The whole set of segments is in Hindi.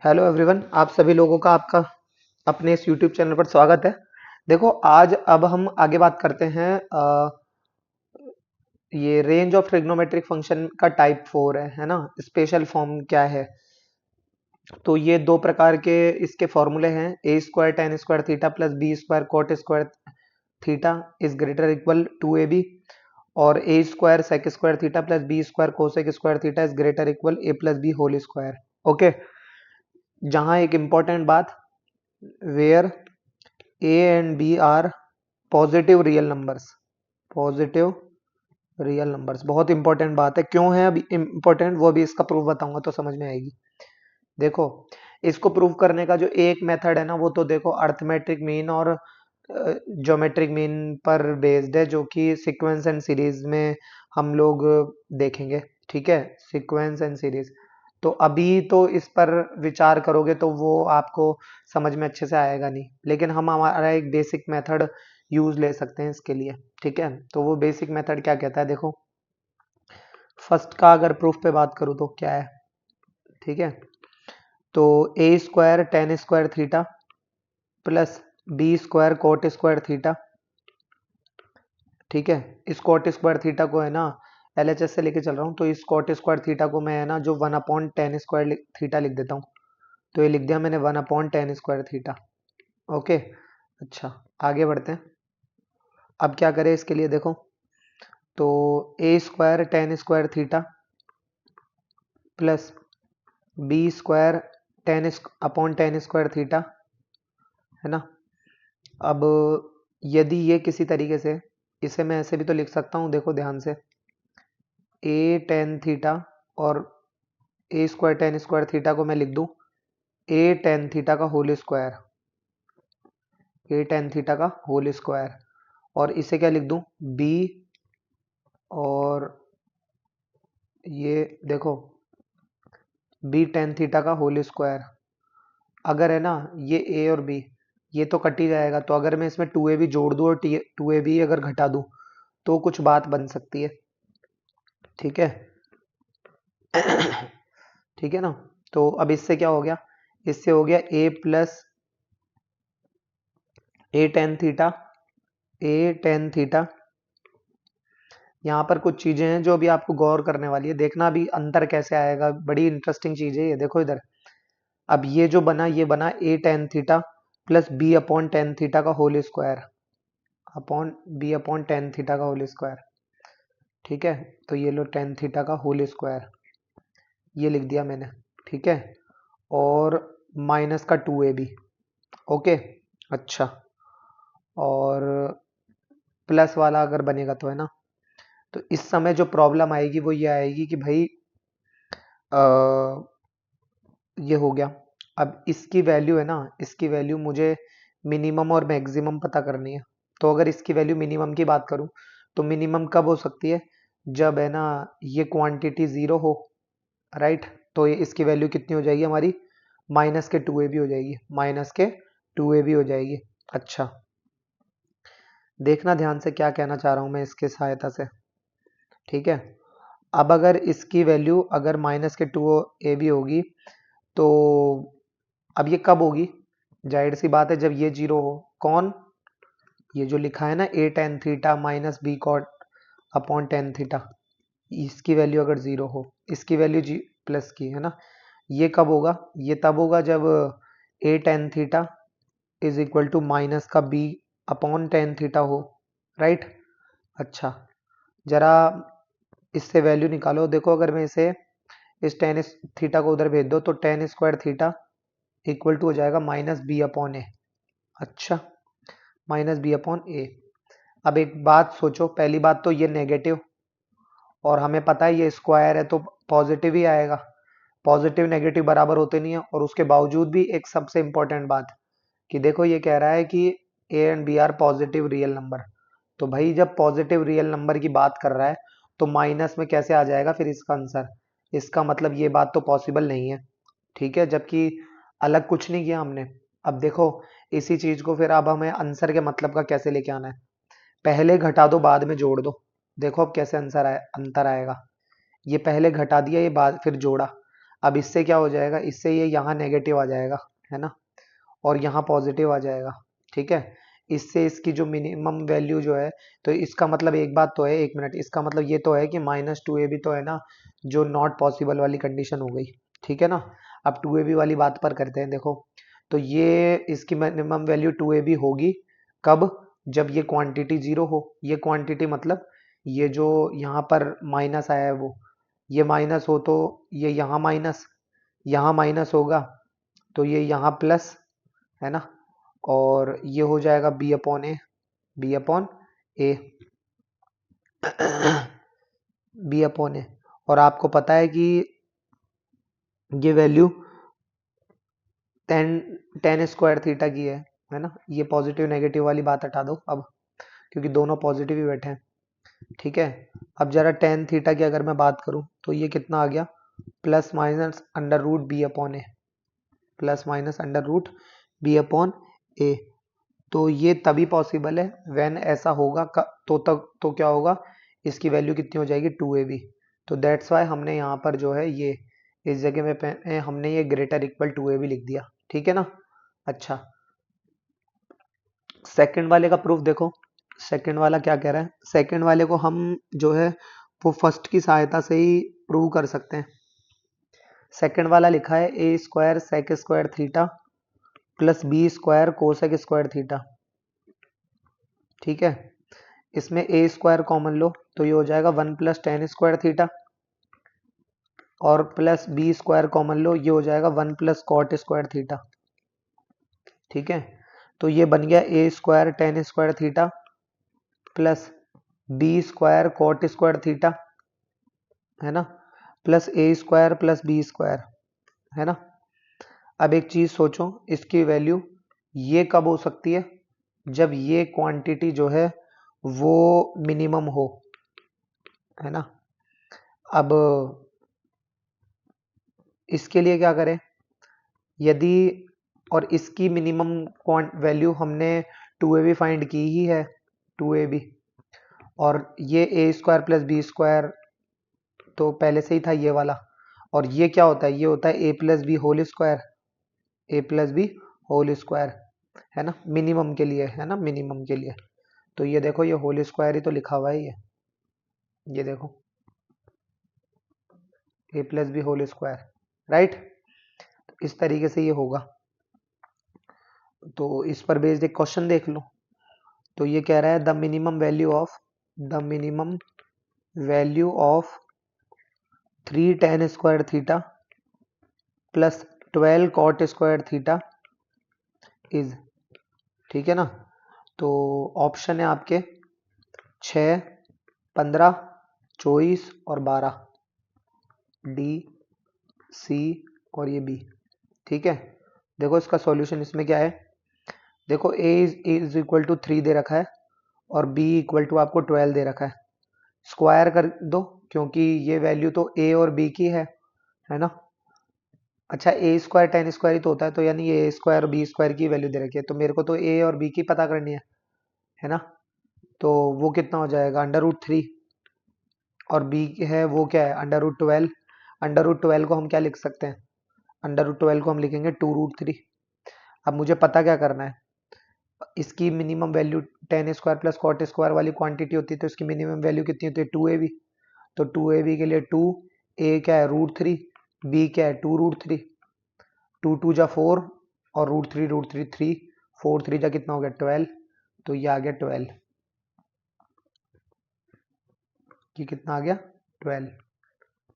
हेलो एवरीवन, आप सभी लोगों का आपका अपने इस यूट्यूब चैनल पर स्वागत है। देखो, आज अब हम आगे बात करते हैं। ये रेंज ऑफ ट्रिग्नोमेट्रिक फंक्शन का टाइप 4 है ना। स्पेशल फॉर्म क्या है? तो ये दो प्रकार के इसके फॉर्मूले हैं। A square tan square theta plus B square cot square theta is greater equal to A B, और A square sec square theta plus B square cosec square theta is greater equal A plus B whole square. Okay. जहां एक इंपॉर्टेंट बात, where A and B are positive real numbers. Positive real numbers बहुत इंपॉर्टेंट बात है। क्यों है अभी इंपॉर्टेंट, वो भी इसका प्रूफ बताऊंगा तो समझ में आएगी। देखो, इसको प्रूफ करने का जो एक मेथड है ना, वो तो देखो अर्थमेटिक मीन और ज्योमेट्रिक मीन पर बेस्ड है, जो कि सीक्वेंस एंड सीरीज में हम लोग देखेंगे। ठीक है, सीक्वेंस एंड सीरीज। तो अभी तो इस पर विचार करोगे तो वो आपको समझ में अच्छे से आएगा नहीं, लेकिन हम हमारा एक बेसिक मेथड यूज ले सकते हैं इसके लिए। ठीक है, तो वो बेसिक मेथड क्या कहता है, देखो। फर्स्ट का अगर प्रूफ पे बात करूँ तो क्या है? ठीक है, तो A square tan square theta plus B square cot square theta. ठीक है, इस कोट स्क्वायर थीटा को है ना एलएचएस से लेके चल रहा हूँ, तो इस कोट स्क्वायर थीटा को मैं है ना जो one upon tan square theta लिख देता हूँ। तो ये लिख दिया मैंने one upon tan square theta. Okay. अच्छा, आगे बढ़ते हैं। अब क्या करें इसके लिए, देखो। तो A square tan square theta plus B square tan upon tan square theta, है ना। अब यदि ये किसी तरीके से, इसे मैं ऐसे भी तो लिख सकता हूँ, देखो ध्यान से। ए टेन थीटा और A square tan square theta को मैं लिख दूँ ए टेन थीटा का होल स्क्वायर। ए टेन थीटा का होल स्क्वायर, और इसे क्या लिख दूँ, बी, और ये देखो बी टेन थीटा का होल स्क्वायर। अगर है ना ये ए और बी, ये तो कट ही जाएगा, तो अगर मैं इसमें टू ए बी जोड़ दूँ और टू ए बी अगर घटा दूँ तो कुछ बात बन सकती है। ठीक है। ठीक है ना। तो अब इससे क्या हो गया, इससे हो गया ए प्लस ए टेन थीटा, ए टेन थीटा। यहाँ पर कुछ चीजें हैं जो अभी आपको गौर करने वाली है, देखना अभी अंतर कैसे आएगा। बड़ी इंटरेस्टिंग चीज है ये, देखो इधर। अब ये जो बना, ये बना A tan theta plus B upon tan theta का whole square, upon B upon tan theta का होल स्क्वायर। ठीक है, तो ये लो टेन थीटा का होल स्क्वायर, ये लिख दिया मैंने। ठीक है, और माइनस का टू ए बी। ओके। अच्छा, और प्लस वाला अगर बनेगा तो, है ना। तो इस समय जो प्रॉब्लम आएगी वो ये आएगी कि भाई ये हो गया। अब इसकी वैल्यू है ना, इसकी वैल्यू मुझे मिनिमम और मैक्सिमम पता करनी है। तो अगर इसकी वैल्यू मिनिमम की बात करूं, तो मिनिमम कब हो सकती है, जब है ना ये क्वांटिटी जीरो हो। राइट। तो ये इसकी वैल्यू कितनी हो जाएगी हमारी, माइनस के टू ए बी हो जाएगी, माइनस के टू ए बी हो जाएगी। अच्छा, देखना ध्यान से क्या कहना चाह रहा हूं मैं इसके सहायता से। ठीक है, अब अगर इसकी वैल्यू अगर माइनस के टू ए बी होगी, तो अब ये कब होगी? जाहिर सी बात है जब ये जीरो हो। कौन? ये जो लिखा है ना A tan theta minus B cot upon tan theta, इसकी वैल्यू अगर जीरो हो, इसकी वैल्यू जी प्लस की, है ना। ये कब होगा? ये तब होगा जब A tan theta is equal to minus का बी अपॉन टेन थीटा हो। राइट। अच्छा, जरा इससे वैल्यू निकालो। देखो, अगर मैं इसे इस टेन थीटा को उधर भेज दो तो tan square theta equal to हो जाएगा माइनस बी अपॉन ए। अच्छा, माइनस बी अपॉन ए। अब एक बात सोचो, पहली बात तो ये नेगेटिव, और हमें पता है ये स्क्वायर है तो पॉजिटिव ही आएगा। पॉजिटिव नेगेटिव बराबर होते नहीं है, और उसके बावजूद भी एक सबसे इंपॉर्टेंट बात कि देखो ये कह रहा है कि A and B are positive real number. तो भाई जब पॉजिटिव रियल नंबर की बात कर रहा है तो माइनस में कैसे आ जाएगा फिर इसका आंसर? इसका मतलब ये बात तो पॉसिबल नहीं है। ठीक है, जबकि अलग कुछ नहीं किया हमने। अब देखो, इसी चीज को फिर अब हमें आंसर के मतलब का कैसे लेके आना है। पहले घटा दो बाद में जोड़ दो। देखो अब कैसे अंतर आएगा। ये पहले घटा दिया, ये बाद फिर जोड़ा। अब इससे क्या हो जाएगा, इससे ये यहाँ नेगेटिव आ जाएगा, है ना, और यहाँ पॉजिटिव आ जाएगा, ठीक है। इससे इसकी जो मिनिमम वैल्यू जो है, तो इसका मतलब एक बात तो है, 1 मिनट, इसका मतलब ये तो है कि -2ab तो है ना, जो नॉट पॉसिबल वाली कंडीशन हो गई, ठीक है ना। अब 2ab वाली बात पर करते हैं, देखो तो ये इसकी मिनिमम वैल्यू 2ab होगी कब, जब ये क्वांटिटी जीरो हो। ये क्वांटिटी मतलब ये जो यहाँ पर माइनस आया है वो, ये माइनस हो तो ये यहाँ माइनस होगा, तो ये यहाँ प्लस, है ना, और ये हो जाएगा B upon A B upon A. और आपको पता है कि ये वैल्यू टेन स्क्वायर थीटा की है ना। ये पॉजिटिव नेगेटिव वाली बात हटा दो अब, क्योंकि दोनों पॉजिटिव ही बैठे हैं, ठीक है। अब जरा टेन थीटा की अगर मैं बात करूं तो ये कितना आ गया, plus minus under root B upon A, plus minus under root B upon A. तो ये तभी पॉसिबल है व्हेन ऐसा होगा तो तब तो क्या होगा, इसकी वैल्यू कितनी हो जाएगी, 2ab। तो दैट्स वाई हमने यहाँ पर जो है ये इस जगह में हमने ये ग्रेटर इक्वल 2ab लिख दिया, ठीक है ना। अच्छा, सेकंड वाले का प्रूफ देखो, सेकंड वाला क्या कह रहा है। सेकंड वाले को हम जो है वो फर्स्ट की सहायता से ही प्रूव कर सकते हैं। सेकंड वाला लिखा है a square sec square theta plus B square cosec square theta, ठीक है। इसमें ए स्क्वायर कॉमन लो तो ये हो जाएगा 1 प्लस टेन स्क्वायर थीटा, और प्लस बी स्क्वायर कॉमन लो, ये हो जाएगा 1 प्लस कॉट स्क्वायर थीटा, ठीक है। तो ये बन गया a square tan square theta plus B square cot square theta, है ना, plus a square plus B square, है ना। अब एक चीज सोचो, इसकी वैल्यू ये कब हो सकती है, जब ये क्वांटिटी जो है वो मिनिमम हो, है ना। अब इसके लिए क्या करें, यदि और इसकी मिनिमम वैल्यू हमने 2ab फाइंड की ही है, 2ab, और ये ए स्क्वायर प्लस बी स्क्वायर तो पहले से ही था ये वाला, और ये क्या होता है, ये होता है ए प्लस बी होल स्क्वायर, ए प्लस बी होल स्क्वायर, है ना, मिनिमम के लिए, है ना, मिनिमम के लिए। तो ये देखो ये होल स्क्वायर ही तो लिखा हुआ है ये देखो a plus B whole square, right. इस तरीके से ये होगा। तो इस पर बेस्ड एक क्वेश्चन देख लो। तो ये कह रहा है the minimum value of 3 tan square theta plus 12 cot square theta is, ठीक है ना। तो ऑप्शन है आपके 6, 15, 24 और 12, डी, सी और ये बी, ठीक है। देखो इसका सॉल्यूशन इसमें क्या है, देखो a इज इक्वल टू 3 दे रखा है और b इक्वल टू आपको 12 दे रखा है, स्क्वायर कर दो क्योंकि ये वैल्यू तो a और b की है ना। अच्छा, ए स्क्वायर टेन स्क्वायर ही तो होता है, तो यानी ए स्क्वायर और बी स्क्वायर की वैल्यू दे रखी है, तो मेरे को तो ए और बी की पता करनी है ना। तो वो कितना हो जाएगा, अंडर रूट 3, और बी है वो क्या है, अंडर रूट 12। अंडर रूट 12 को हम क्या लिख सकते हैं, अंडर रूट 12 को हम लिखेंगे 2√3। अब मुझे पता क्या करना है, इसकी minimum value tan square plus cot square वाली क्वांटिटी होती है, तो इसकी मिनिमम वैल्यू कितनी होती है, 2ab। तो 2ab के लिए 2, ए क्या है √3, बी क्या है 2√3, 2 जा 4 और √3 3, 4 3 जा कितना हो गया 12, तो ये आ गया 12, ये कितना आ गया 12,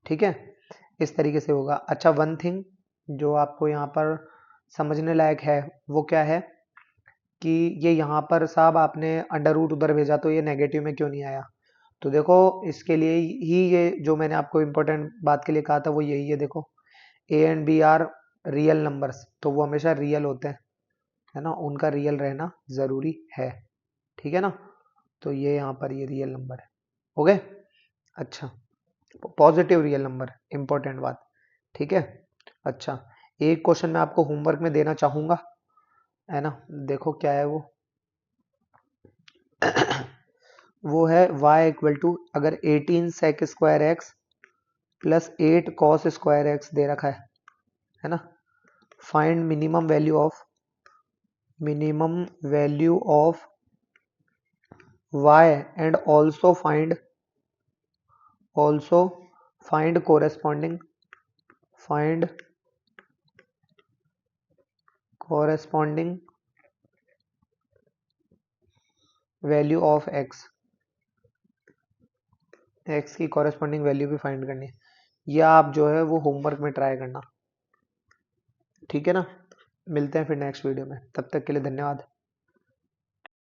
ठीक है। इस तरीके से होगा। अच्छा, वन थिंग जो आपको यहाँ पर समझने लायक है वो क्या है कि ये यहाँ पर साहब आपने अंडर रूट उधर भेजा तो ये नेगेटिव में क्यों नहीं आया। तो देखो इसके लिए ही ये जो मैंने आपको इम्पोर्टेंट बात के लिए कहा था वो यही है, देखो A and B are real numbers, तो वो हमेशा रियल होते हैं, है ना, उनका रियल रहना ज़रूरी है, ठीक है ना। तो ये यहाँ पर ये रियल नंबर है, हो गए। अच्छा, पॉजिटिव रियल नंबर, इंपॉर्टेंट बात, ठीक है। अच्छा, एक क्वेश्चन मैं आपको होमवर्क में देना चाहूँगा, है ना, देखो क्या है वो वो है y इक्वल टू, अगर 18 sec square x plus 8 cos square x दे रखा है ना। Find minimum value of y and also find corresponding value of x की कॉरेस्पॉन्डिंग वैल्यू भी फाइंड करनी है। या आप जो है वो होमवर्क में ट्राई करना, ठीक है ना। मिलते हैं फिर नेक्स्ट वीडियो में, तब तक के लिए धन्यवाद।